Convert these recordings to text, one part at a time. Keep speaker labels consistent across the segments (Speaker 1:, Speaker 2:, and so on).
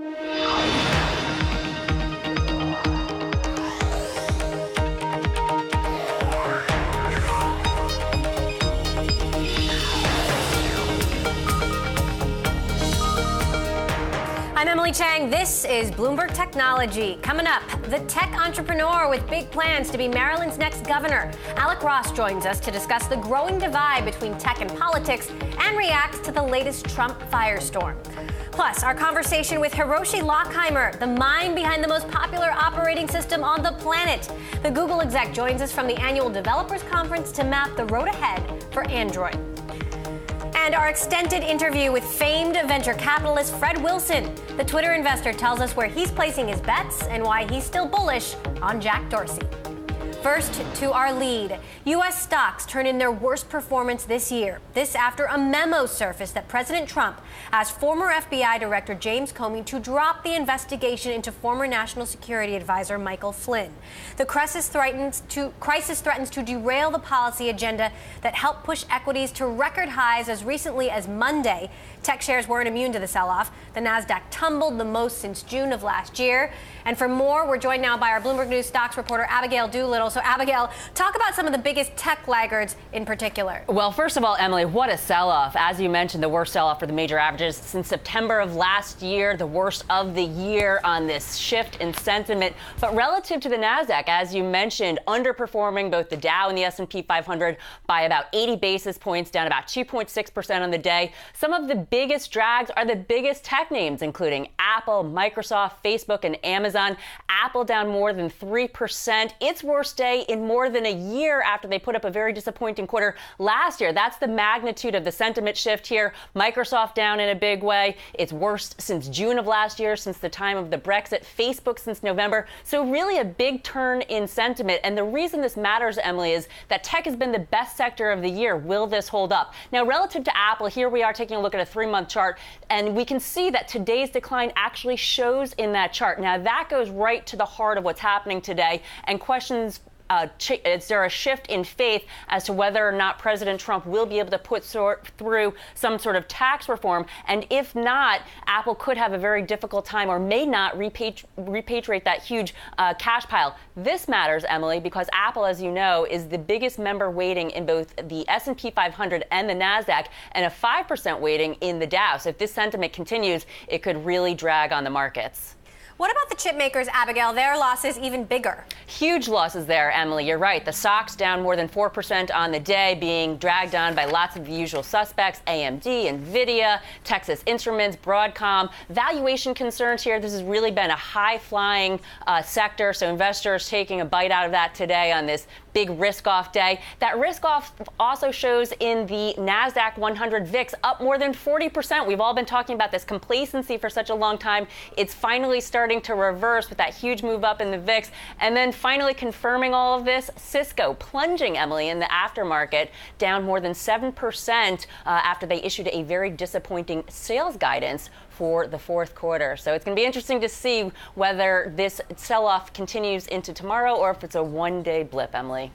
Speaker 1: I'm Emily Chang. This is Bloomberg Technology. Coming up, the tech entrepreneur with big plans to be Maryland's next governor. Alec Ross joins us to discuss the growing divide between tech and politics and reacts to the latest Trump firestorm. Plus, our conversation with Hiroshi Lockheimer, the mind behind the most popular operating system on the planet. The Google exec joins us from the annual Developers Conference to map the road ahead for Android. And our extended interview with famed venture capitalist Fred Wilson. The Twitter investor tells us where he's placing his bets and why he's still bullish on Jack Dorsey. First, to our lead. U.S. stocks turn in their worst performance this year. This after a memo surfaced that President Trump asked former FBI Director James Comey to drop the investigation into former National Security Advisor Michael Flynn. The crisis threatens to derail the policy agenda that helped push equities to record highs as recently as Monday. Tech shares weren't immune to the sell-off. The Nasdaq tumbled the most since June of last year. And for more, we're joined now by our Bloomberg News stocks reporter, Abigail Doolittle. So, Abigail, talk about some of the biggest tech laggards in particular.
Speaker 2: Well, first of all, Emily, what a sell-off. As you mentioned, the worst sell-off for the major averages since September of last year, the worst of the year on this shift in sentiment. But relative to the Nasdaq, as you mentioned, underperforming both the Dow and the S&P 500 by about 80 basis points, down about 2.6% on the day. Some of the biggest drags are the biggest tech names, including Apple, Microsoft, Facebook, and Amazon. Apple down more than 3%. Its worst day in more than a year after they put up a very disappointing quarter last year. That's the magnitude of the sentiment shift here. Microsoft down in a big way. It's worst since June of last year, since the time of the Brexit. Facebook since November. So really a big turn in sentiment. And the reason this matters, Emily, is that tech has been the best sector of the year. Will this hold up? Now, relative to Apple, here we are taking a look at a 3-month chart, and we can see that today's decline actually shows in that chart. Now, that goes right to the heart of what's happening today and questions is there a shift in faith as to whether or not President Trump will be able to put through some sort of tax reform? And if not, Apple could have a very difficult time or may not repatriate that huge cash pile. This matters, Emily, because Apple, as you know, is the biggest member weighting in both the S&P 500 and the Nasdaq, and a 5% weighting in the Dow. So if this sentiment continues, it could really drag on the markets.
Speaker 1: What about the chip makers, Abigail? Their losses even bigger.
Speaker 2: Huge losses there, Emily. You're right. The stocks down more than 4% on the day, being dragged on by lots of the usual suspects: AMD, Nvidia, Texas Instruments, Broadcom. Valuation concerns here. This has really been a high-flying sector, so investors taking a bite out of that today on this big risk-off day. That risk-off also shows in the NASDAQ 100 VIX, up more than 40%. We've all been talking about this complacency for such a long time. It's finally starting to reverse with that huge move up in the VIX. And then finally confirming all of this, Cisco plunging, Emily, in the aftermarket, down more than 7% after they issued a very disappointing sales guidance for the fourth quarter. So it's going to be interesting to see whether this sell-off continues into tomorrow or if it's a one-day blip, Emily.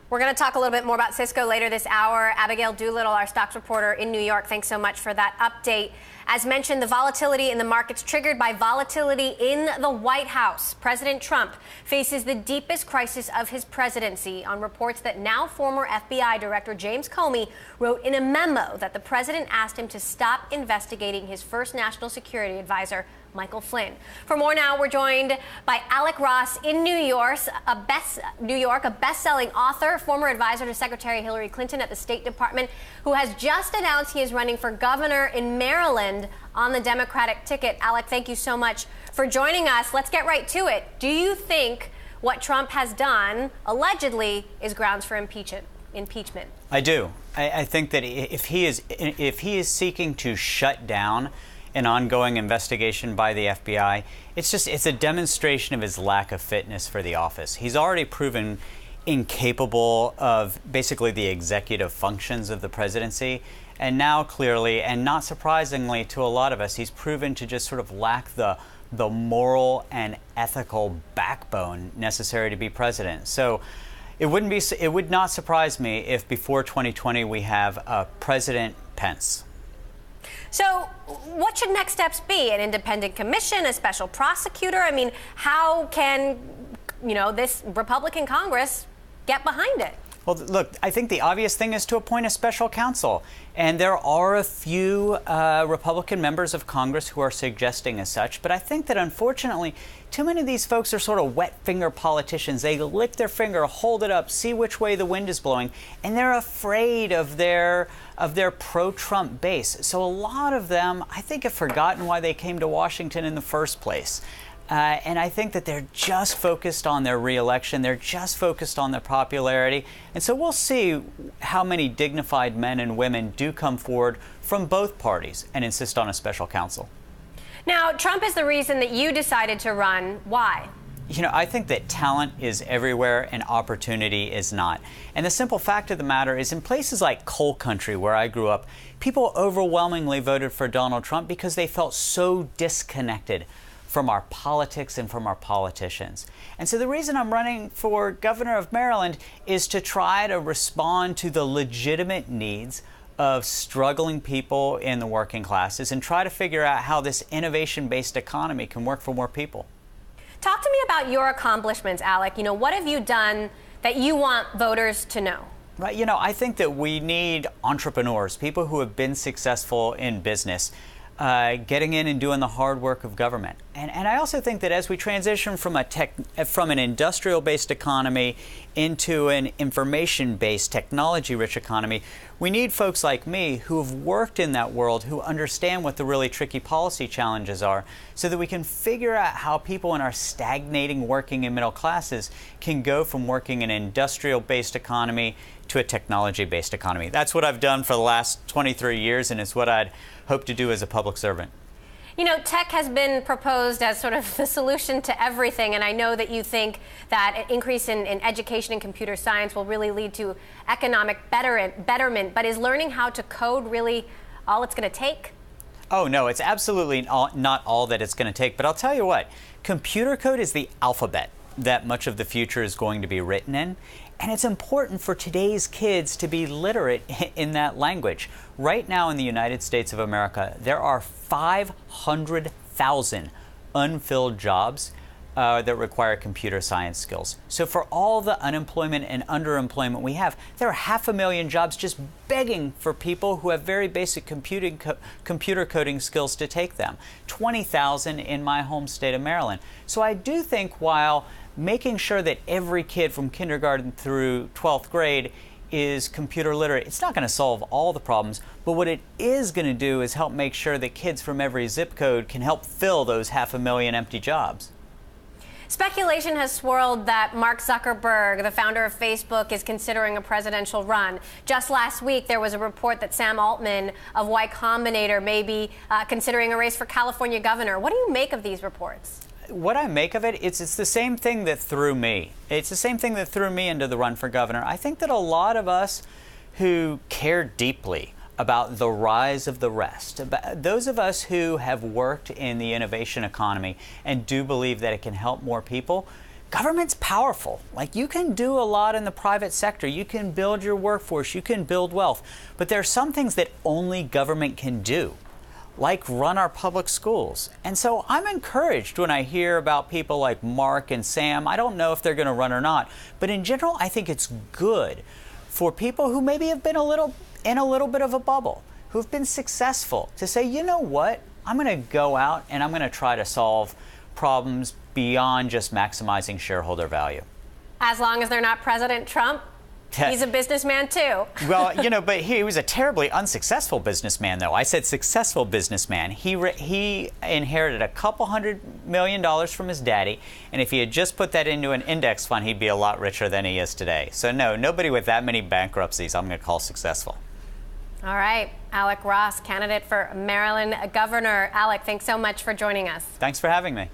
Speaker 1: We're going to talk a little bit more about Cisco later this hour. Abigail Doolittle, our stocks reporter in New York, thanks so much for that update. As mentioned, the volatility in the markets triggered by volatility in the White House. President Trump faces the deepest crisis of his presidency on reports that now former FBI Director James Comey wrote in a memo that the president asked him to stop investigating his first national security advisor, Michael Flynn. For more now, we're joined by Alec Ross in New York, a best-selling author, former advisor to Secretary Hillary Clinton at the State Department, who has just announced he is running for governor in Maryland on the Democratic ticket. Alec, thank you so much for joining us. Let's get right to it. Do you think what Trump has done, allegedly, is grounds for impeachment?
Speaker 3: I do. I think that if he is seeking to shut down an ongoing investigation by the FBI, it's a demonstration of his lack of fitness for the office. He's already proven incapable of basically the executive functions of the presidency. And now clearly, and not surprisingly to a lot of us, he's proven to just sort of lack the moral and ethical backbone necessary to be president. So it would not surprise me if before 2020 we have President Pence.
Speaker 1: So what should next steps be? An independent commission, a special prosecutor? I mean, how can, this Republican Congress get behind it?
Speaker 3: Well, look, I think the obvious thing is to appoint a special counsel. And there are a few Republican members of Congress who are suggesting as such. But I think that, unfortunately, too many of these folks are sort of wet finger politicians. They lick their finger, hold it up, see which way the wind is blowing. And they're afraid of their pro-Trump base. So a lot of them, I think, have forgotten why they came to Washington in the first place. And I think that they're just focused on their reelection. They're just focused on their popularity. And so we'll see how many dignified men and women do come forward from both parties and insist on a special counsel.
Speaker 1: Now, Trump is the reason that you decided to run. Why?
Speaker 3: I think that talent is everywhere and opportunity is not. And the simple fact of the matter is, in places like coal country, where I grew up, people overwhelmingly voted for Donald Trump because they felt so disconnected from our politics and from our politicians. And so the reason I'm running for governor of Maryland is to try to respond to the legitimate needs of struggling people in the working classes and try to figure out how this innovation-based economy can work for more people.
Speaker 1: Talk to me about your accomplishments, Alec. What have you done that you want voters to know?
Speaker 3: Right, I think that we need entrepreneurs, people who have been successful in business, getting in and doing the hard work of government. And I also think that as we transition from an industrial-based economy into an information-based, technology-rich economy, we need folks like me who have worked in that world, who understand what the really tricky policy challenges are, so that we can figure out how people in our stagnating working and middle classes can go from working in an industrial-based economy to a technology-based economy. That's what I've done for the last 23 years, and it's what I'd hope to do as a public servant.
Speaker 1: Tech has been proposed as sort of the solution to everything, and I know that you think that an increase in education in computer science will really lead to economic betterment, but is learning how to code really all it's going to take?
Speaker 3: Oh, no, it's absolutely not all that it's going to take, but I'll tell you what, computer code is the alphabet that much of the future is going to be written in. And it's important for today's kids to be literate in that language. Right now in the United States of America, there are 500,000 unfilled jobs that require computer science skills. So for all the unemployment and underemployment we have, there are 500,000 jobs just begging for people who have very basic computer coding skills to take them. 20,000 in my home state of Maryland. So I do think while making sure that every kid from kindergarten through 12th grade is computer literate, it's not going to solve all the problems, but what it is going to do is help make sure that kids from every zip code can help fill those 500,000 empty jobs.
Speaker 1: Speculation has swirled that Mark Zuckerberg, the founder of Facebook, is considering a presidential run. Just last week, there was a report that Sam Altman of Y Combinator may be considering a race for California governor. What do you make of these reports?
Speaker 3: What I make of it, it's the same thing that threw me. It's the same thing that threw me into the run for governor. I think that a lot of us who care deeply about the rise of the rest, those of us who have worked in the innovation economy and do believe that it can help more people, government's powerful. Like, you can do a lot in the private sector. You can build your workforce. You can build wealth. But there are some things that only government can do, like run our public schools. And so I'm encouraged when I hear about people like Mark and Sam. I don't know if they're going to run or not, but in general, I think it's good for people who maybe have been in a little bit of a bubble, who've been successful, to say, you know what, I'm going to go out and I'm going to try to solve problems beyond just maximizing shareholder value. As long as they're not President Trump? He's a businessman, too. Well, but he was a terribly unsuccessful businessman, though. I said successful businessman. He inherited a couple $100 million from his daddy, and if he had just put that into an index fund, he'd be a lot richer than he is today. So, no, nobody with that many bankruptcies I'm going to call successful. All right. Alec Ross, candidate for Maryland governor. Alec, thanks so much for joining us. Thanks for having me.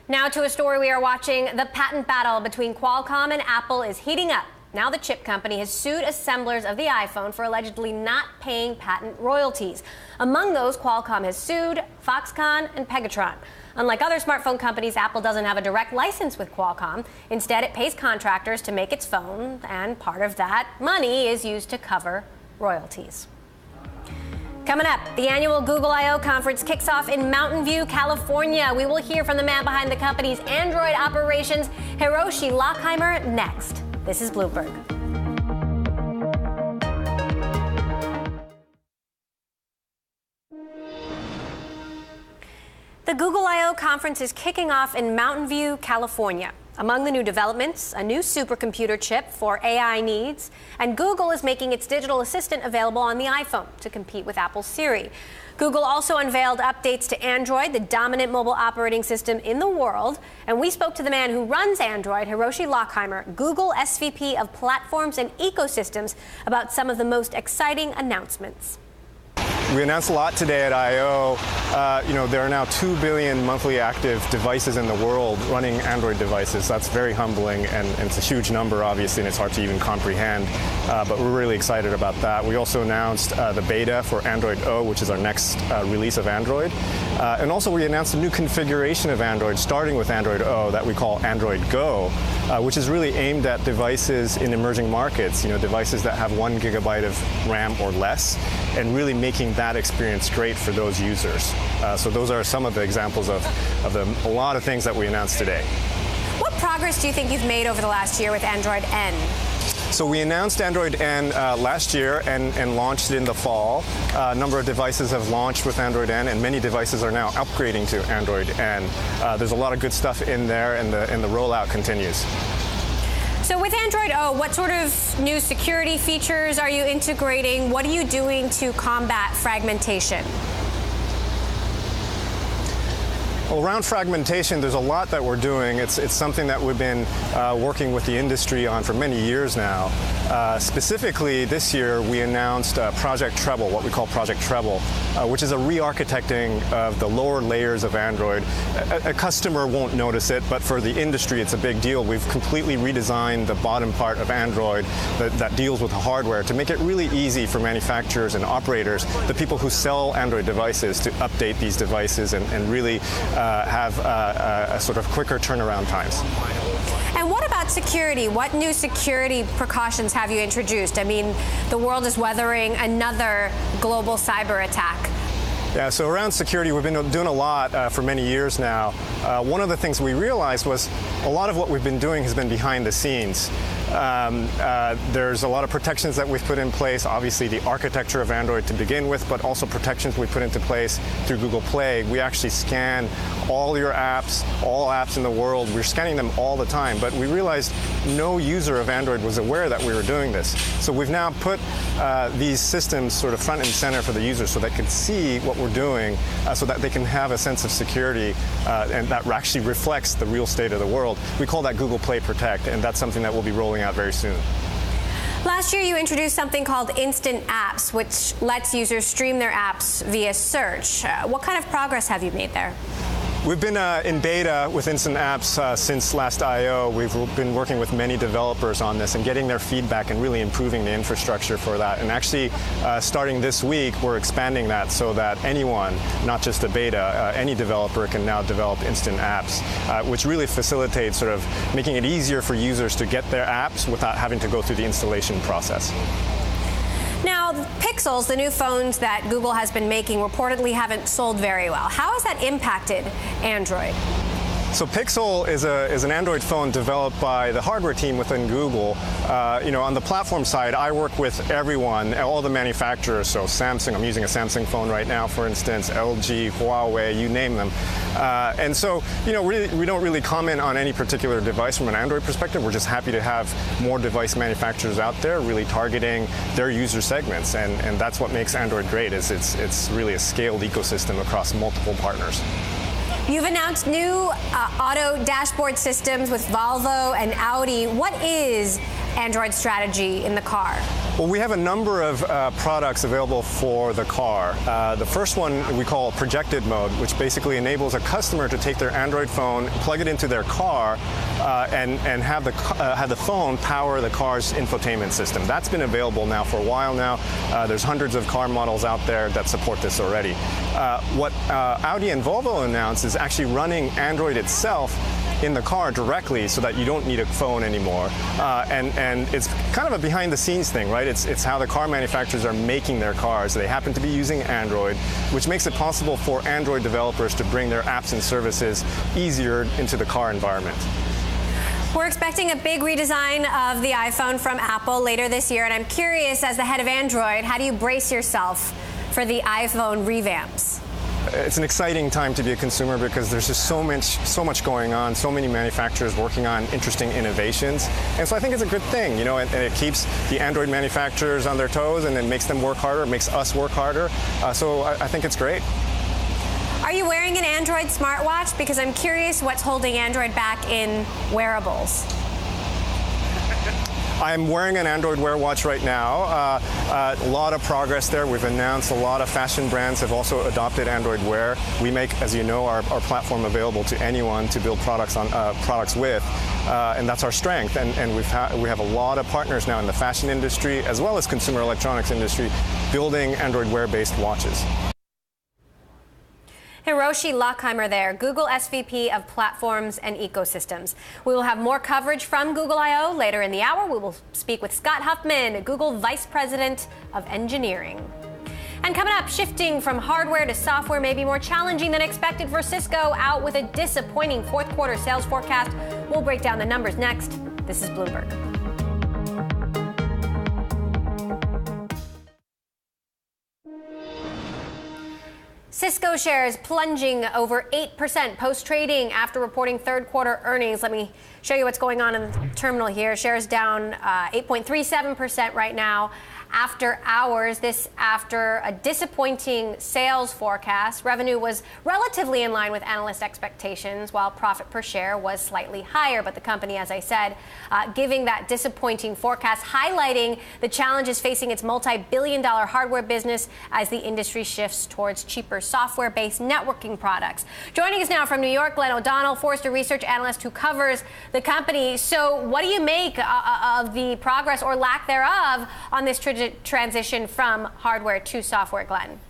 Speaker 3: Now to a story we are watching. The patent battle between Qualcomm and Apple is heating up. Now the chip company has sued assemblers of the iPhone for allegedly not paying patent royalties. Among those, Qualcomm has sued Foxconn and Pegatron. Unlike other smartphone companies, Apple doesn't have a direct license with Qualcomm. Instead, it pays contractors to make its phone, and part of that money is used to cover royalties.
Speaker 1: Coming up, the annual Google I/O conference kicks off in Mountain View, California. We will hear from the man behind the company's Android operations, Hiroshi Lockheimer, next. This is Bloomberg. The Google I/O conference is kicking off in Mountain View, California. Among the new developments, a new supercomputer chip for AI needs, and Google is making its digital assistant available on the iPhone to compete with Apple's Siri. Google also unveiled updates to Android, the dominant mobile operating system in the world, and we spoke to the man who runs Android, Hiroshi Lockheimer, Google SVP of Platforms and Ecosystems, about some of the most exciting announcements.
Speaker 4: We announced a lot today at I/O. There are now 2 billion monthly active devices in the world running Android devices. That's very humbling, and it's a huge number, obviously, and it's hard to even comprehend. But we're really excited about that. We also announced the beta for Android O, which is our next release of Android. And also we announced a new configuration of Android, starting with Android O, that we call Android Go, which is really aimed at devices in emerging markets, devices that have 1 gigabyte of RAM or less, and really making that experience great for those users. So those are some of the examples of a lot of things that we announced today.
Speaker 1: What progress do you think you've made over the last year with Android N?
Speaker 4: So we announced Android N last year and launched it in the fall. A number of devices have launched with Android N, and many devices are now upgrading to Android N. There's a lot of good stuff in there, and the rollout continues.
Speaker 1: So with Android O, what sort of new security features are you integrating? What are you doing to combat fragmentation?
Speaker 4: Well, around fragmentation, there's a lot that we're doing. It's something that we've been working with the industry on for many years now. Specifically, this year, we announced Project Treble, what we call Project Treble, which is a re-architecting of the lower layers of Android. A customer won't notice it, but for the industry, it's a big deal. We've completely redesigned the bottom part of Android that deals with the hardware to make it really easy for manufacturers and operators, the people who sell Android devices, to update these devices and really have a sort of quicker turnaround times.
Speaker 1: And what about security? What new security precautions have you introduced? I mean, the world is weathering another global cyber attack.
Speaker 4: Yeah, so around security, we've been doing a lot for many years now. One of the things we realized was a lot of what we've been doing has been behind the scenes. There's a lot of protections that we've put in place, obviously the architecture of Android to begin with, but also protections we put into place through Google Play. We actually scan all your apps, all apps in the world. We're scanning them all the time, but we realized no user of Android was aware that we were doing this. So we've now put these systems sort of front and center for the user so they can see what we're doing, so that they can have a sense of security, and that actually reflects the real state of the world. We call that Google Play Protect, and that's something that we'll be rolling out very soon.
Speaker 1: Last year, you introduced something called Instant Apps, which lets users stream their apps via search. What kind of progress have you made there?
Speaker 4: We've been in beta with Instant Apps since last I/O. We've been working with many developers on this and getting their feedback and really improving the infrastructure for that. And actually, starting this week, we're expanding that so that anyone, not just a beta, any developer can now develop Instant Apps, which really facilitates sort of making it easier for users to get their apps without having to go through the installation process.
Speaker 1: Now, Pixels, the new phones that Google has been making, reportedly haven't sold very well. How has that impacted Android?
Speaker 4: So Pixel is an Android phone developed by the hardware team within Google. On the platform side, I work with everyone, all the manufacturers. So Samsung, I'm using a Samsung phone right now, for instance, LG, Huawei, you name them. And so, we don't really comment on any particular device from an Android perspective. We're just happy to have more device manufacturers out there really targeting their user segments. And that's what makes Android great, is it's really a scaled ecosystem across multiple partners.
Speaker 1: You've announced new auto dashboard systems with Volvo and Audi. What is Android's strategy in the car?
Speaker 4: Well, we have a number of products available for the car. The first one we call projected mode, which basically enables a customer to take their Android phone, plug it into their car, and have the phone power the car's infotainment system. That's been available now for a while now. There's hundreds of car models out there that support this already. What Audi and Volvo announced is actually running Android itself in the car directly so that you don't need a phone anymore. And it's kind of a behind-the-scenes thing, right? It's how the car manufacturers are making their cars. They happen to be using Android, which makes it possible for Android developers to bring their apps and services easier into the car environment.
Speaker 1: We're expecting a big redesign of the iPhone from Apple later this year, and I'm curious, as the head of Android, how do you brace yourself for the iPhone revamps?
Speaker 4: It's an exciting time to be a consumer because there's just so much going on, so many manufacturers working on interesting innovations. And so I think it's a good thing, you know, and it keeps the Android manufacturers on their toes and it makes them work harder, it makes us work harder. So I think it's great.
Speaker 1: Are you wearing an Android smartwatch? Because I'm curious what's holding Android back in wearables.
Speaker 4: I'm wearing an Android Wear watch right now. A lot of progress there. We've announced a lot of fashion brands have also adopted Android Wear. We make, as you know, our platform available to anyone to build products with, and that's our strength. And we have a lot of partners now in the fashion industry as well as consumer electronics industry building Android Wear-based watches.
Speaker 1: Hiroshi Lockheimer there, Google SVP of Platforms and Ecosystems. We will have more coverage from Google I/O later in the hour. We will speak with Scott Huffman, Google Vice President of Engineering. And coming up, shifting from hardware to software may be more challenging than expected for Cisco, out with a disappointing fourth quarter sales forecast. We'll break down the numbers next. This is Bloomberg. Cisco shares plunging over 8% post-trading after reporting third quarter earnings. Let me show you what's going on in the terminal here. Shares down 8.37% right now after hours. This after a disappointing sales forecast. Revenue was relatively in line with analyst expectations, while profit per share was slightly higher. But the company, as I said, giving that disappointing forecast, highlighting the challenges facing its multi-billion-dollar hardware business as the industry shifts towards cheaper software-based networking products. Joining us now from New York, Glenn O'Donnell, Forrester research analyst who covers the company. So what do you make of the progress or lack thereof on this transition from hardware to software, Glenn?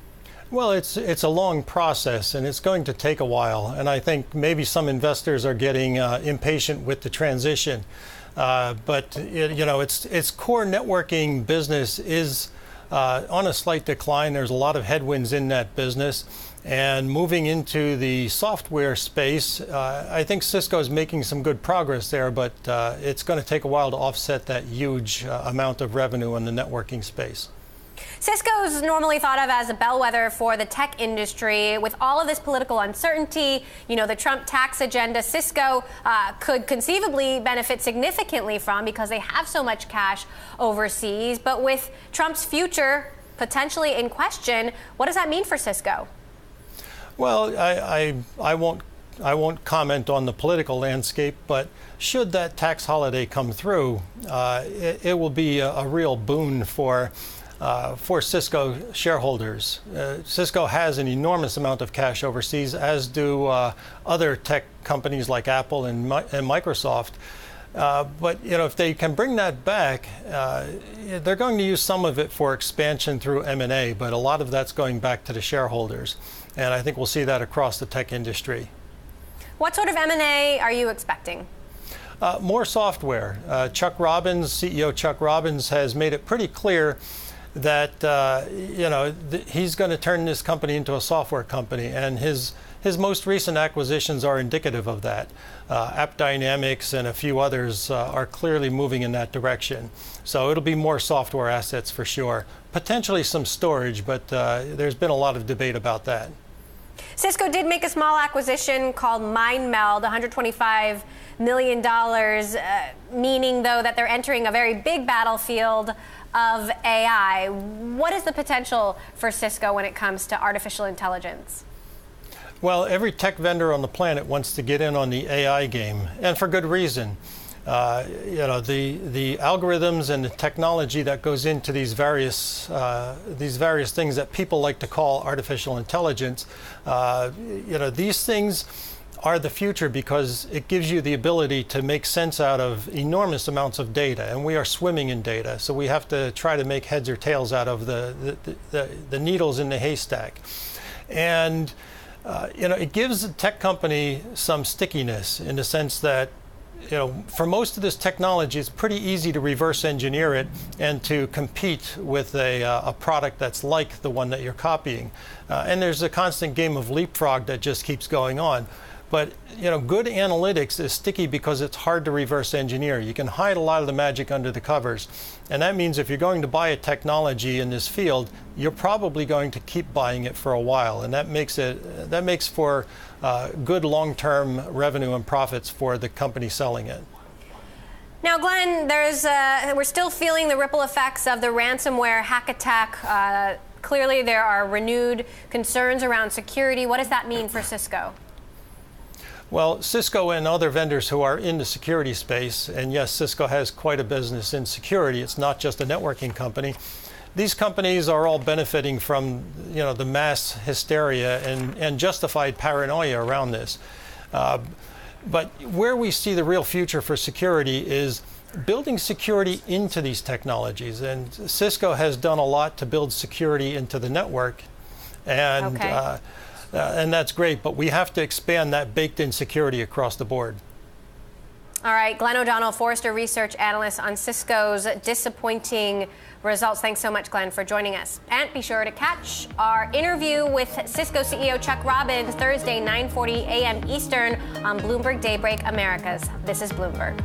Speaker 5: Well, it's a long process, and it's going to take a while. And I think maybe some investors are getting impatient with the transition. But its core networking business is on a slight decline. There's a lot of headwinds in that business. And moving into the software space, I think Cisco is making some good progress there, but it's going to take a while to offset that huge amount of revenue in the networking space.
Speaker 1: Cisco is normally thought of as a bellwether for the tech industry. With all of this political uncertainty, you know, the Trump tax agenda, Cisco could conceivably benefit significantly from, because they have so much cash overseas. But with Trump's future potentially in question, what does that mean for Cisco?
Speaker 5: Well, I won't comment on the political landscape, but should that tax holiday come through, it will be a real boon for Cisco shareholders. Cisco has an enormous amount of cash overseas, as do other tech companies like Apple and Microsoft. But if they can bring that back, they're going to use some of it for expansion through M&A, but a lot of that's going back to the shareholders. And I think we'll see that across the tech industry.
Speaker 1: What sort of M&A are you expecting?
Speaker 5: More software. CEO Chuck Robbins has made it pretty clear that he's going to turn this company into a software company, and his most recent acquisitions are indicative of that. AppDynamics and a few others are clearly moving in that direction. So it'll be more software assets for sure. Potentially some storage, but there's been a lot of debate about that.
Speaker 1: Cisco did make a small acquisition called MindMeld, $125 million, meaning, though, that they're entering a very big battlefield of AI. What is the potential for Cisco when it comes to artificial intelligence?
Speaker 5: Well, every tech vendor on the planet wants to get in on the AI game, and for good reason. The algorithms and the technology that goes into these various things that people like to call artificial intelligence. These things are the future because it gives you the ability to make sense out of enormous amounts of data, and we are swimming in data. So we have to try to make heads or tails out of the needles in the haystack. And it gives a tech company some stickiness in the sense that, for most of this technology, it's pretty easy to reverse engineer it and to compete with a product that's like the one that you're copying. And there's a constant game of leapfrog that just keeps going on. But good analytics is sticky because it's hard to reverse engineer. You can hide a lot of the magic under the covers. And that means if you're going to buy a technology in this field, you're probably going to keep buying it for a while. And that makes for good long-term revenue and profits for the company selling it.
Speaker 1: Now, Glenn, we're still feeling the ripple effects of the ransomware hack attack. Clearly, there are renewed concerns around security. What does that mean for Cisco?
Speaker 5: Well, Cisco and other vendors who are in the security space, and yes, Cisco has quite a business in security. It's not just a networking company. These companies are all benefiting from, the mass hysteria and justified paranoia around this. But where we see the real future for security is building security into these technologies. And Cisco has done a lot to build security into the network. And
Speaker 1: okay.
Speaker 5: And that's great, but we have to expand that baked-in security across the board.
Speaker 1: All right, Glenn O'Donnell, Forrester Research Analyst on Cisco's disappointing results. Thanks so much, Glenn, for joining us. And be sure to catch our interview with Cisco CEO Chuck Robbins Thursday, 9:40 a.m. Eastern on Bloomberg Daybreak Americas. This is Bloomberg.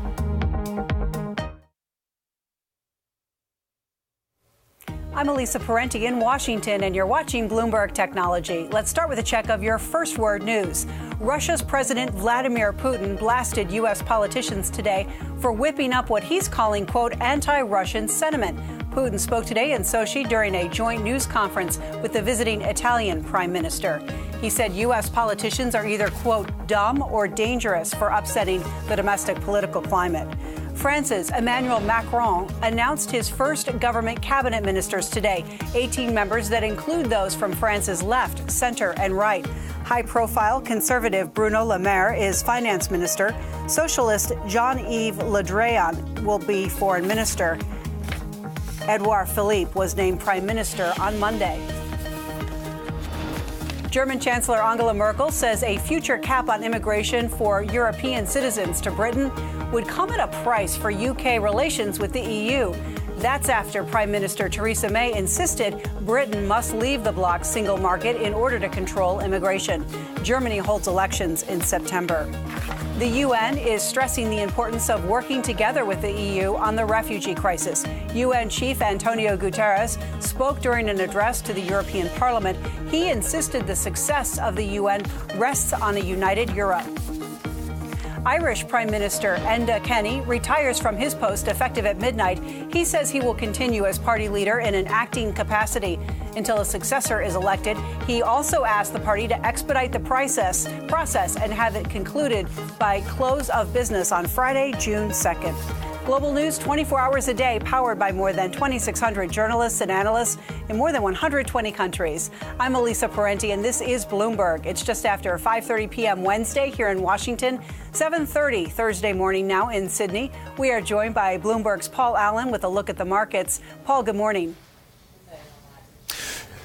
Speaker 6: I'm Elisa Parenti in Washington, and you're watching Bloomberg Technology. Let's start with a check of your first word news. Russia's President Vladimir Putin blasted U.S. politicians today for whipping up what he's calling, quote, anti-Russian sentiment. Putin spoke today in Sochi during a joint news conference with the visiting Italian prime minister. He said U.S. politicians are either, quote, dumb or dangerous for upsetting the domestic political climate. France's Emmanuel Macron announced his first government cabinet ministers today, 18 members that include those from France's left, center, and right. High-profile conservative Bruno Le Maire is finance minister. Socialist Jean-Yves Le Drian will be foreign minister. Edouard Philippe was named prime minister on Monday. German Chancellor Angela Merkel says a future cap on immigration for European citizens to Britain would come at a price for UK relations with the EU. That's after Prime Minister Theresa May insisted Britain must leave the bloc's single market in order to control immigration. Germany holds elections in September. The UN is stressing the importance of working together with the EU on the refugee crisis. UN Chief Antonio Guterres spoke during an address to the European Parliament. He insisted the success of the UN rests on a united Europe. Irish Prime Minister Enda Kenny retires from his post effective at midnight. He says he will continue as party leader in an acting capacity until a successor is elected. He also asked the party to expedite the process and have it concluded by close of business on Friday, June 2nd. Global news 24 hours a day, powered by more than 2,600 journalists and analysts in more than 120 countries. I'm Elisa Parenti, and this is Bloomberg. It's just after 5:30 p.m. Wednesday here in Washington, 7:30 Thursday morning now in Sydney. We are joined by Bloomberg's Paul Allen with a look at the markets. Paul, good morning.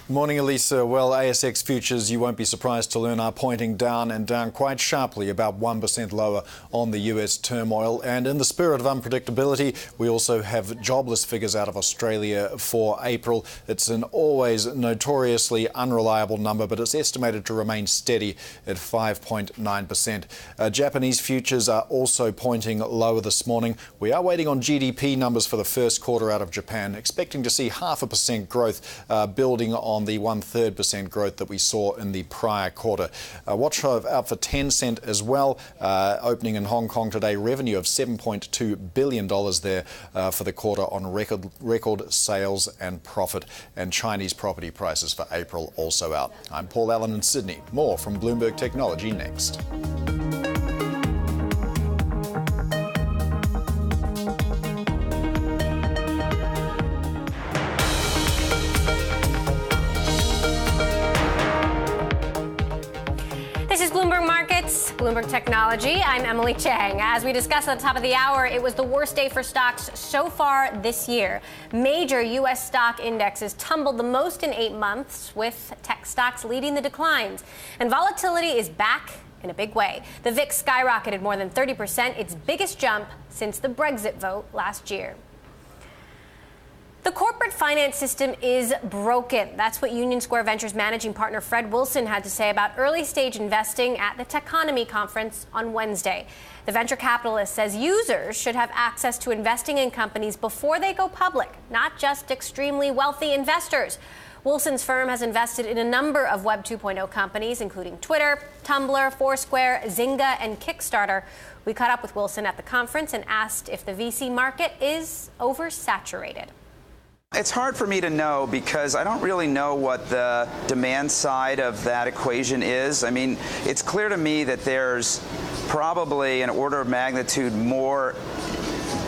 Speaker 7: Morning, Elisa. Well, ASX futures, you won't be surprised to learn, are pointing down and down quite sharply, about 1% lower on the US turmoil. And in the spirit of unpredictability, we also have jobless figures out of Australia for April. It's an always notoriously unreliable number, but it's estimated to remain steady at 5.9%. Japanese futures are also pointing lower this morning. We are waiting on GDP numbers for the first quarter out of Japan, expecting to see 0.5% growth, building on the 0.3% growth that we saw in the prior quarter. Watch out for Tencent as well, opening in Hong Kong today. Revenue of $7.2 billion there for the quarter on record sales and profit. And Chinese property prices for April also out. I'm Paul Allen in Sydney. More from Bloomberg Technology next.
Speaker 1: It's Bloomberg Technology. I'm Emily Chang. As we discussed at the top of the hour, it was the worst day for stocks so far this year. Major U.S. stock indexes tumbled the most in 8 months, with tech stocks leading the declines. And volatility is back in a big way. The VIX skyrocketed more than 30%, its biggest jump since the Brexit vote last year. The corporate finance system is broken. That's what Union Square Ventures managing partner Fred Wilson had to say about early-stage investing at the Techonomy conference on Wednesday. The venture capitalist says users should have access to investing in companies before they go public, not just extremely wealthy investors. Wilson's firm has invested in a number of Web 2.0 companies, including Twitter, Tumblr, Foursquare, Zynga, and Kickstarter. We caught up with Wilson at the conference and asked if the VC market is oversaturated.
Speaker 8: It's hard for me to know because I don't really know what the demand side of that equation is. I mean, it's clear to me that there's probably an order of magnitude more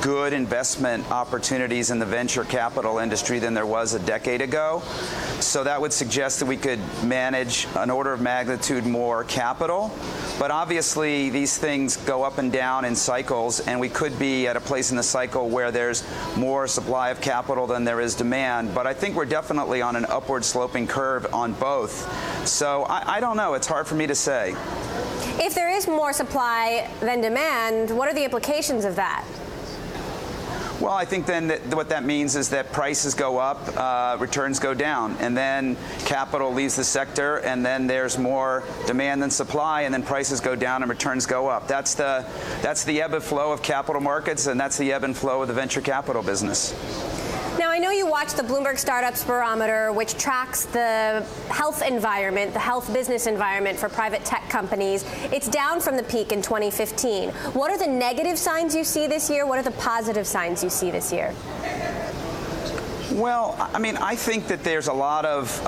Speaker 8: good investment opportunities in the venture capital industry than there was a decade ago. So that would suggest that we could manage an order of magnitude more capital. But obviously, these things go up and down in cycles, and we could be at a place in the cycle where there's more supply of capital than there is demand. But I think we're definitely on an upward sloping curve on both. So I don't know. It's hard for me to say.
Speaker 1: If there is more supply than demand, what are the implications of that?
Speaker 8: Well, I think then what that means is that prices go up, returns go down, and then capital leaves the sector, and then there's more demand than supply, and then prices go down and returns go up. That's the ebb and flow of capital markets, and that's the ebb and flow of the venture capital business.
Speaker 1: Now, I know you watch the Bloomberg Startups Barometer, which tracks the health environment, the health business environment for private tech companies. It's down from the peak in 2015. What are the negative signs you see this year? What are the positive signs you see this year?
Speaker 8: Well, I mean, I think that there's a lot of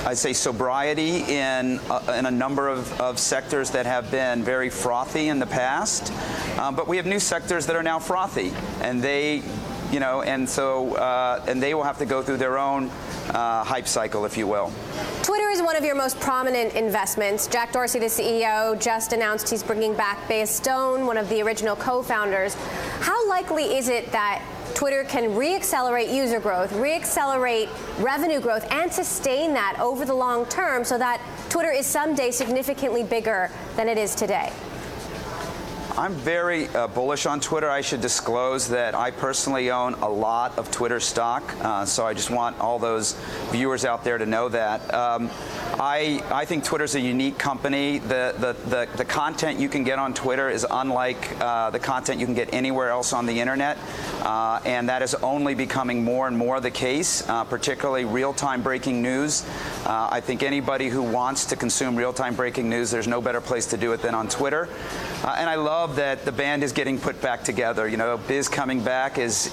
Speaker 8: I'd say sobriety in a number of sectors that have been very frothy in the past, but we have new sectors that are now frothy, and they, and they will have to go through their own hype cycle, if you will.
Speaker 1: Twitter is one of your most prominent investments. Jack Dorsey, the CEO, just announced he's bringing back Bea Stone, one of the original co-founders. How likely is it that Twitter can re-accelerate user growth, re-accelerate revenue growth, and sustain that over the long term so that Twitter is someday significantly bigger than it is today?
Speaker 8: I'm very bullish on Twitter. I should disclose that I personally own a lot of Twitter stock, so I just want all those viewers out there to know that. I think Twitter's a unique company. The content you can get on Twitter is unlike the content you can get anywhere else on the internet, and that is only becoming more and more the case, particularly real-time breaking news. I think anybody who wants to consume real-time breaking news, there's no better place to do it than on Twitter. And I love that the band is getting put back together. Biz coming back is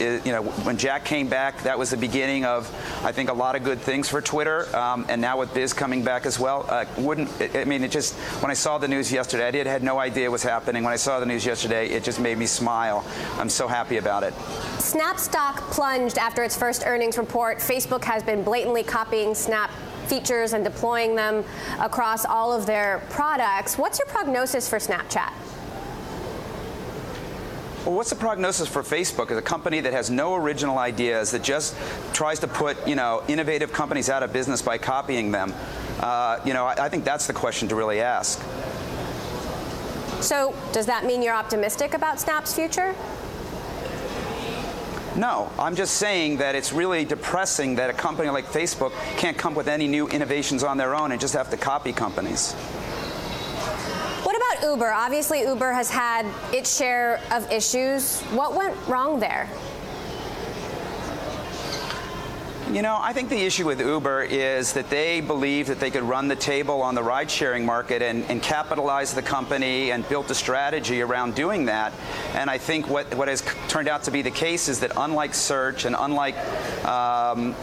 Speaker 8: when Jack came back, that was the beginning of, I think, a lot of good things for Twitter. And now with Biz coming back as well, when I saw the news yesterday, I had no idea what was happening. When I saw the news yesterday, it just made me smile. I'm so happy about it.
Speaker 1: Snap stock plunged after its first earnings report. Facebook has been blatantly copying Snap features and deploying them across all of their products. What's your prognosis for Snapchat?
Speaker 8: Well, what's the prognosis for Facebook as a company that has no original ideas, that just tries to put, innovative companies out of business by copying them? I think that's the question to really ask.
Speaker 1: So, does that mean you're optimistic about Snap's future?
Speaker 8: No, I'm just saying that it's really depressing that a company like Facebook can't come up with any new innovations on their own and just have to copy companies.
Speaker 1: What about Uber? Obviously, Uber has had its share of issues. What went wrong there?
Speaker 8: I think the issue with Uber is that they believe that they could run the table on the ride-sharing market and capitalize the company and built a strategy around doing that. And I think what has turned out to be the case is that unlike search and unlike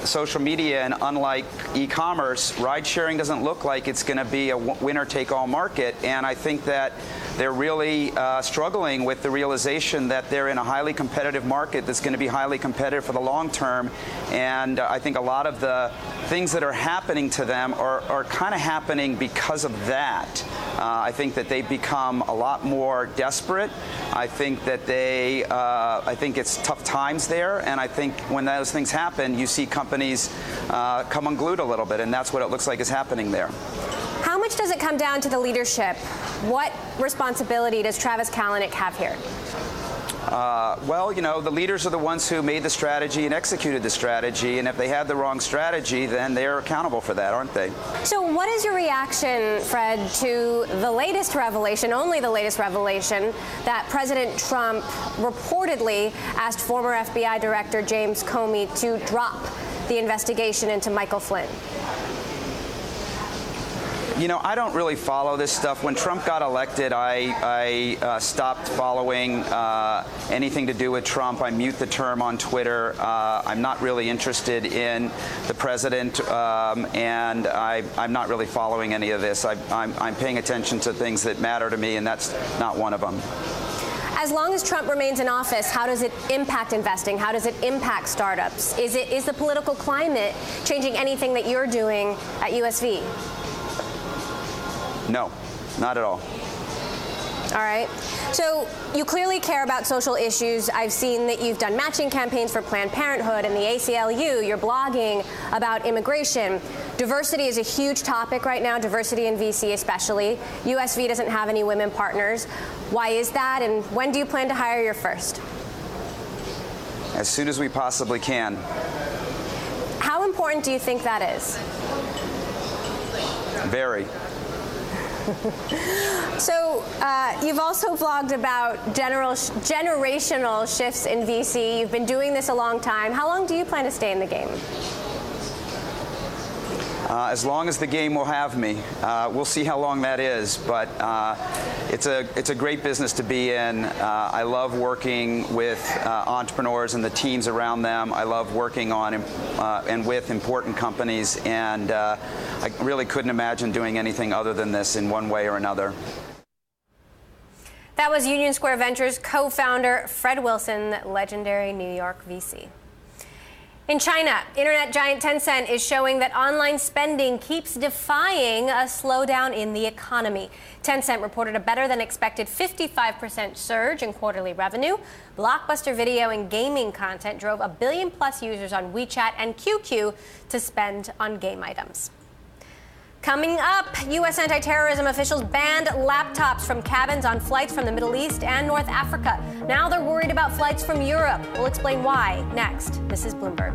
Speaker 8: social media and unlike e-commerce, ride-sharing doesn't look like it's going to be a winner-take-all market. And I think that they're really struggling with the realization that they're in a highly competitive market that's going to be highly competitive for the long term. And I think a lot of the things that are happening to them are kind of happening because of that. I think that they've become a lot more desperate. I think that I think it's tough times there. And I think when those things happen, you see companies come unglued a little bit. And that's what it looks like is happening there.
Speaker 1: How much does it come down to the leadership? What responsibility does Travis Kalanick have here?
Speaker 8: Well, you know, the leaders are the ones who made the strategy and executed the strategy, and if they had the wrong strategy, then they're accountable for that, aren't they?
Speaker 1: So what is your reaction, Fred, to the latest revelation, only the latest revelation, that President Trump reportedly asked former FBI Director James Comey to drop the investigation into Michael Flynn?
Speaker 8: You know, I don't really follow this stuff. When Trump got elected, I stopped following anything to do with Trump. I mute the term on Twitter. I'm not really interested in the president, and I'm not really following any of this. I'm paying attention to things that matter to me, and that's not one of them.
Speaker 1: As long as Trump remains in office, how does it impact investing? How does it impact startups? Is the political climate changing anything that you're doing at USV?
Speaker 8: No, not at all.
Speaker 1: All right. So you clearly care about social issues. I've seen that you've done matching campaigns for Planned Parenthood and the ACLU. You're blogging about immigration. Diversity is a huge topic right now, diversity in VC especially. USV doesn't have any women partners. Why is that, and when do you plan to hire your first?
Speaker 8: As soon as we possibly can.
Speaker 1: How important do you think that is?
Speaker 8: Very.
Speaker 1: So you've also vlogged about generational shifts in VC. You've been doing this a long time. How long do you plan to stay in the game?
Speaker 8: As long as the game will have me. We'll see how long that is, but it's a great business to be in. I love working with entrepreneurs and the teams around them. I love working on and with important companies, and I really couldn't imagine doing anything other than this in one way or another.
Speaker 1: That was Union Square Ventures co-founder Fred Wilson, legendary New York VC. In China, internet giant Tencent is showing that online spending keeps defying a slowdown in the economy. Tencent reported a better than expected 55% surge in quarterly revenue. Blockbuster video and gaming content drove 1 billion plus users on WeChat and QQ to spend on game items. Coming up, U.S. anti-terrorism officials banned laptops from cabins on flights from the Middle East and North Africa. Now they're worried about flights from Europe. We'll explain why next. This is Bloomberg.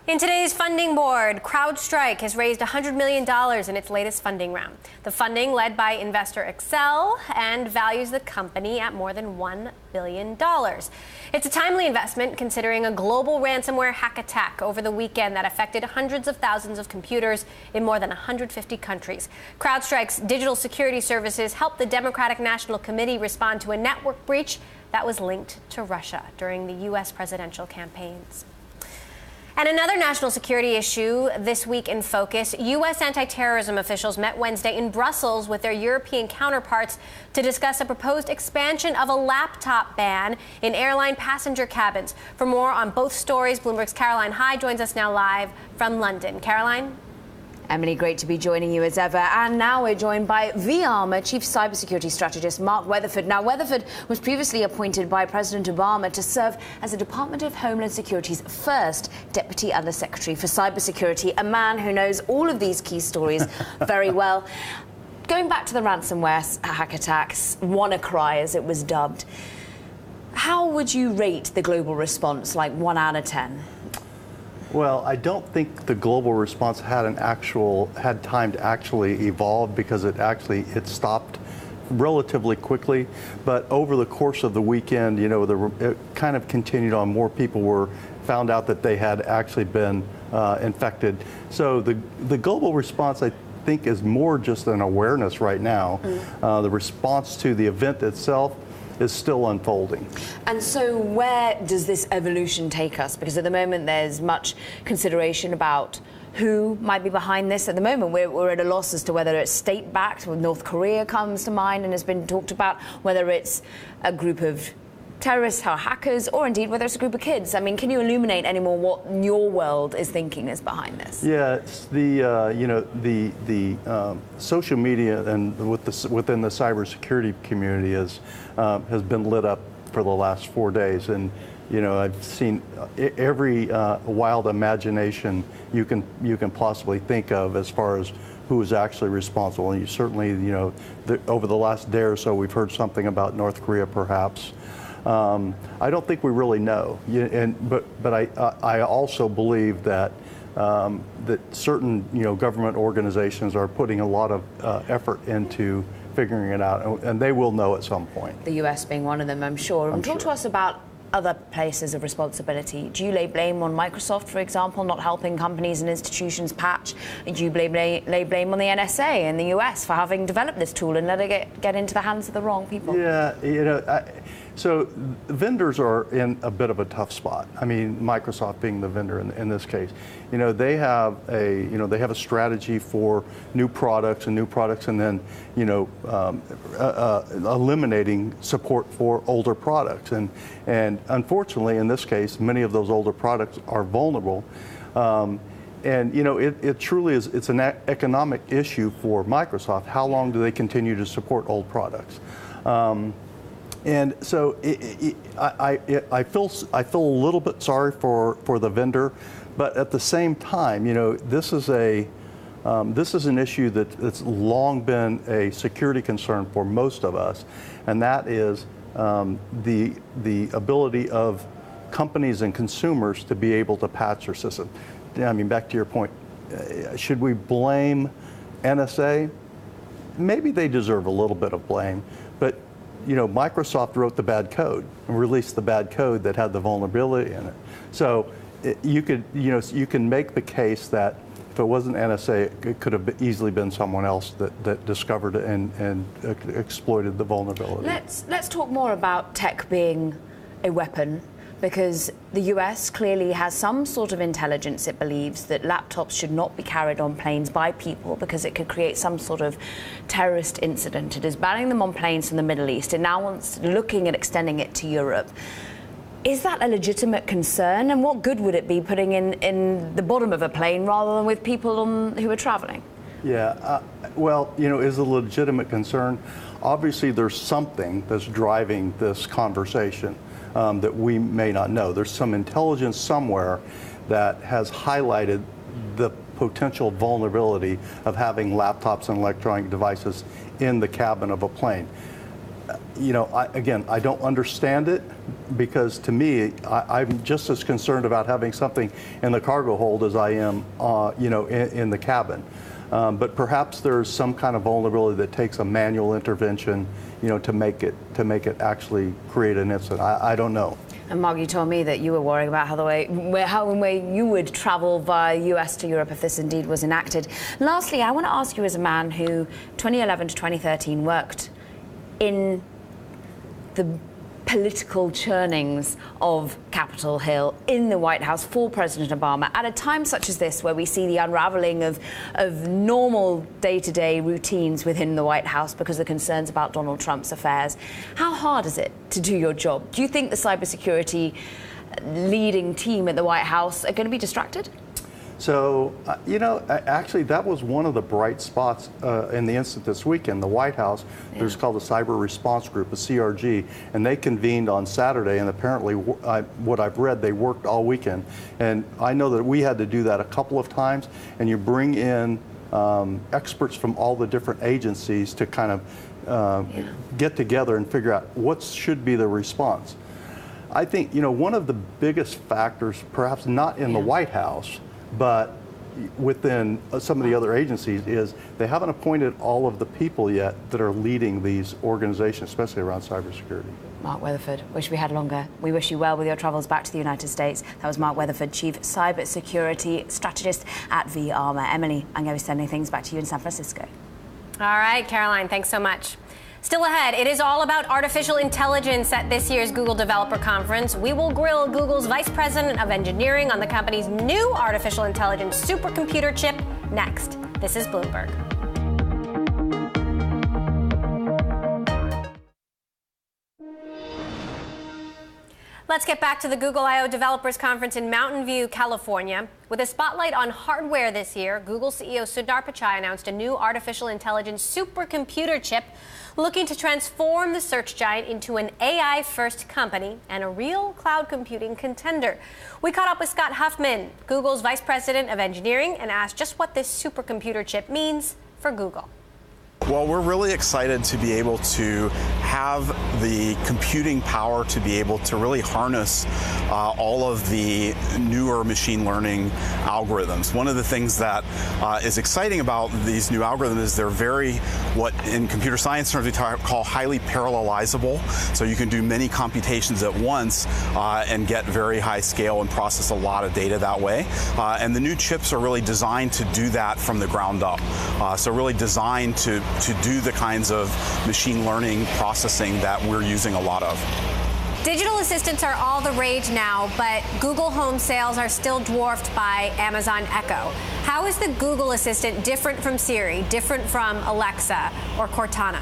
Speaker 1: In today's funding board, CrowdStrike has raised $100 million in its latest funding round. The funding, led by investor Accel, and values the company at more than $1 billion. It's a timely investment considering a global ransomware hack attack over the weekend that affected hundreds of thousands of computers in more than 150 countries. CrowdStrike's digital security services helped the Democratic National Committee respond to a network breach that was linked to Russia during the U.S. presidential campaigns. And another national security issue this week in focus, U.S. anti-terrorism officials met Wednesday in Brussels with their European counterparts to discuss a proposed expansion of a laptop ban in airline passenger cabins. For more on both stories, Bloomberg's Caroline Hyde joins us now live from London. Caroline?
Speaker 9: Emily, great to be joining you as ever. And now we're joined by VARMA Chief Cybersecurity Strategist Mark Weatherford. Now, Weatherford was previously appointed by President Obama to serve as the Department of Homeland Security's first Deputy Undersecretary for Cybersecurity, a man who knows all of these key stories very well. Going back to the ransomware hack attacks, WannaCry as it was dubbed, how would you rate the global response, like 1 out of 10?
Speaker 10: Well, I don't think the global response had time to actually evolve because it stopped relatively quickly. But over the course of the weekend, it kind of continued on. More people found out that they had actually been infected. So the global response, I think, is more just an awareness right now. The response to the event itself, still unfolding.
Speaker 9: And so where does this evolution take us? Because at the moment there's much consideration about who might be behind this. At the moment we're at a loss as to whether it's state-backed, North Korea comes to mind and has been talked about, whether it's a group of terrorists or hackers, or indeed whether it's a group of kids. I mean, can you illuminate any more what your world is thinking is behind this?
Speaker 10: Yeah, it's the social media and within the cybersecurity community has been lit up for the last 4 days, and I've seen every wild imagination you can possibly think of as far as who is actually responsible. And you certainly, over the last day or so, we've heard something about North Korea, perhaps. I don't think we really know, but I also believe that that certain government organizations are putting a lot of effort into figuring it out, and they will know at some point.
Speaker 9: The US being one of them, I'm sure. And talk to us about other places of responsibility. Do you lay blame on Microsoft, for example, not helping companies and institutions patch? Do you lay blame on the NSA in the US for having developed this tool and let it get into the hands of the wrong people?
Speaker 10: Yeah, so vendors are in a bit of a tough spot. I mean, Microsoft being the vendor in this case, they have a strategy for new products, and then eliminating support for older products, and unfortunately in this case, many of those older products are vulnerable. And it truly is. It's an economic issue for Microsoft. How long do they continue to support old products? And so I feel a little bit sorry for the vendor, but at the same time, this is an issue that's long been a security concern for most of us, and that is the ability of companies and consumers to be able to patch their system. I mean, back to your point, should we blame NSA? Maybe they deserve a little bit of blame, but Microsoft wrote the bad code and released the bad code that had the vulnerability in it. So you can make the case that if it wasn't NSA, it could have easily been someone else that discovered it and exploited the vulnerability.
Speaker 9: Let's talk more about tech being a weapon, because the US clearly has some sort of intelligence. It believes that laptops should not be carried on planes by people because it could create some sort of terrorist incident. It is banning them on planes from the Middle East. It now wants looking at extending it to Europe. Is that a legitimate concern? And what good would it be putting in the bottom of a plane rather than with people who are traveling?
Speaker 10: Yeah, well, is a legitimate concern. Obviously, there's something that's driving this conversation that we may not know. There's some intelligence somewhere that has highlighted the potential vulnerability of having laptops and electronic devices in the cabin of a plane. I don't understand it, because to me, I'm just as concerned about having something in the cargo hold as I am, in the cabin. But perhaps there's some kind of vulnerability that takes a manual intervention, to make it actually create an incident. I don't know.
Speaker 9: And Mark, you told me that you were worrying about how the way you would travel via US to Europe if this indeed was enacted. Lastly, I want to ask you, as a man who 2011 to 2013 worked in the political churnings of Capitol Hill in the White House for President Obama, at a time such as this, where we see the unraveling of normal day-to-day routines within the White House because of concerns about Donald Trump's affairs. How hard is it to do your job? Do you think the cybersecurity leading team at the White House are going to be distracted?
Speaker 10: So, actually, that was one of the bright spots in the incident this weekend. The White House, there's called the Cyber Response Group, a CRG, and they convened on Saturday, and apparently, what I've read, they worked all weekend. And I know that we had to do that a couple of times, and you bring in experts from all the different agencies to kind of get together and figure out what should be the response. I think, one of the biggest factors, perhaps not in the White House, but within some of the other agencies, is they haven't appointed all of the people yet that are leading these organizations, especially around cybersecurity.
Speaker 9: Mark Weatherford, wish we had longer. We wish you well with your travels back to the United States. That was Mark Weatherford, Chief Cybersecurity Strategist at V-Armor. Emily, I'm going to be sending things back to you in San Francisco.
Speaker 1: All right, Caroline, thanks so much. Still ahead, it is all about artificial intelligence at this year's Google Developer Conference. We will grill Google's Vice President of Engineering on the company's new artificial intelligence supercomputer chip next. This is Bloomberg. Let's get back to the Google I/O Developers Conference in Mountain View, California. With a spotlight on hardware this year, Google CEO Sundar Pichai announced a new artificial intelligence supercomputer chip looking to transform the search giant into an AI-first company and a real cloud computing contender. We caught up with Scott Huffman, Google's Vice President of Engineering, and asked just what this supercomputer chip means for Google.
Speaker 11: Well, we're really excited to be able to have the computing power to be able to really harness all of the newer machine learning algorithms. One of the things that is exciting about these new algorithms is they're very, what in computer science terms we call highly parallelizable. So you can do many computations at once and get very high scale and process a lot of data that way. And the new chips are really designed to do that from the ground up. So really designed to do the kinds of machine learning processing that we're using a lot of.
Speaker 1: Digital assistants are all the rage now, but Google Home sales are still dwarfed by Amazon Echo. How is the Google Assistant different from Siri, different from Alexa or Cortana?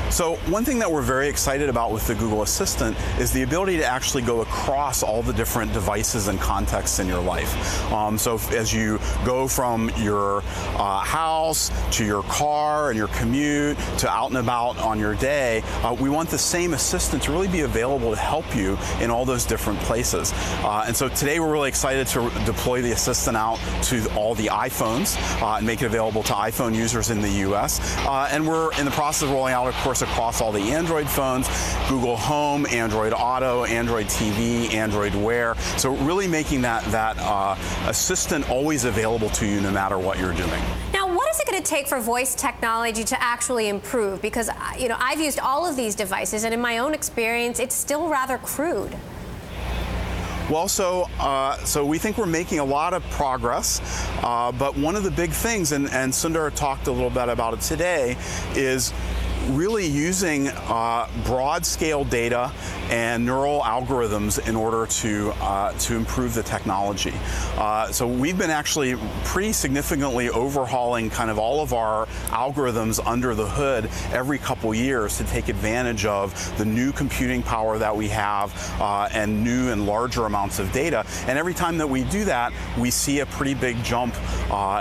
Speaker 11: So one thing that we're very excited about with the Google Assistant is the ability to actually go across all the different devices and contexts in your life. So as you go from your house to your car and your commute to out and about on your day, we want the same assistant to really be available to help you in all those different places. And so today we're really excited to deploy the assistant out to all the iPhones and make it available to iPhone users in the US. And we're in the process of rolling out, of course, across all the Android phones, Google Home, Android Auto, Android TV, Android Wear. So really making that assistant always available to you no matter what you're doing.
Speaker 1: Now, what is it going to take for voice technology to actually improve? Because, I've used all of these devices, and in my own experience, it's still rather crude.
Speaker 11: Well, so we think we're making a lot of progress, but one of the big things, and Sundar talked a little bit about it today, is really using broad-scale data and neural algorithms in order to improve the technology. So we've been actually pretty significantly overhauling kind of all of our algorithms under the hood every couple years to take advantage of the new computing power that we have and new and larger amounts of data. And every time that we do that, we see a pretty big jump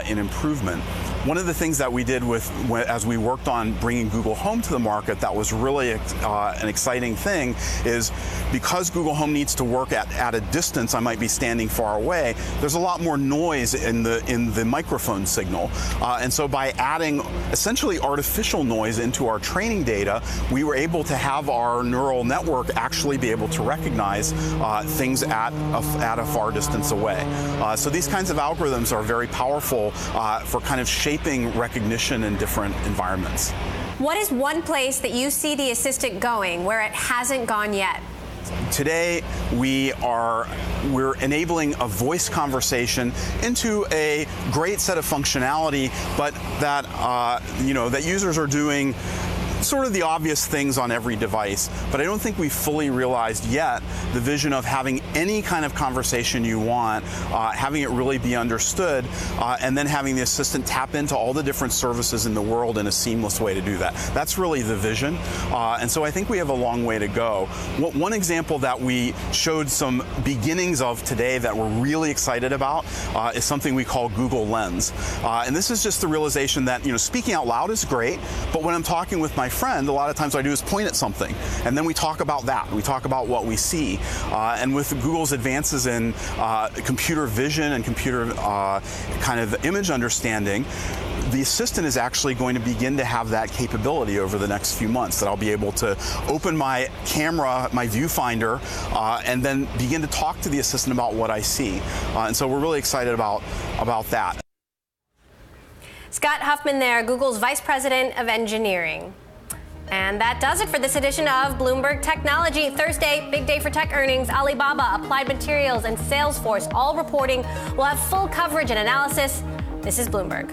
Speaker 11: in improvement. One of the things that we did as we worked on bringing Google Home to the market that was really an exciting thing is because Google Home needs to work at a distance, I might be standing far away, there's a lot more noise in the microphone signal. And so by adding essentially artificial noise into our training data, we were able to have our neural network actually be able to recognize things at a far distance away. So these kinds of algorithms are very powerful for kind of shaping recognition in different environments.
Speaker 1: What is one place that you see the assistant going where it hasn't gone yet?
Speaker 11: Today, we're enabling a voice conversation into a great set of functionality, but that that users are doing sort of the obvious things on every device, but I don't think we've fully realized yet the vision of having any kind of conversation you want, having it really be understood, and then having the assistant tap into all the different services in the world in a seamless way to do that. That's really the vision, and so I think we have a long way to go. One example that we showed some beginnings of today that we're really excited about is something we call Google Lens. And this is just the realization that, speaking out loud is great, but when I'm talking with my friend, a lot of times what I do is point at something, and then we talk about that. We talk about what we see. And with Google's advances in computer vision and computer kind of image understanding, the assistant is actually going to begin to have that capability over the next few months, that I'll be able to open my camera, my viewfinder, and then begin to talk to the assistant about what I see. And so we're really excited about that.
Speaker 1: Scott Huffman there, Google's Vice President of Engineering. And that does it for this edition of Bloomberg Technology. Thursday, big day for tech earnings. Alibaba, Applied Materials, and Salesforce all reporting. We'll have full coverage and analysis. This is Bloomberg.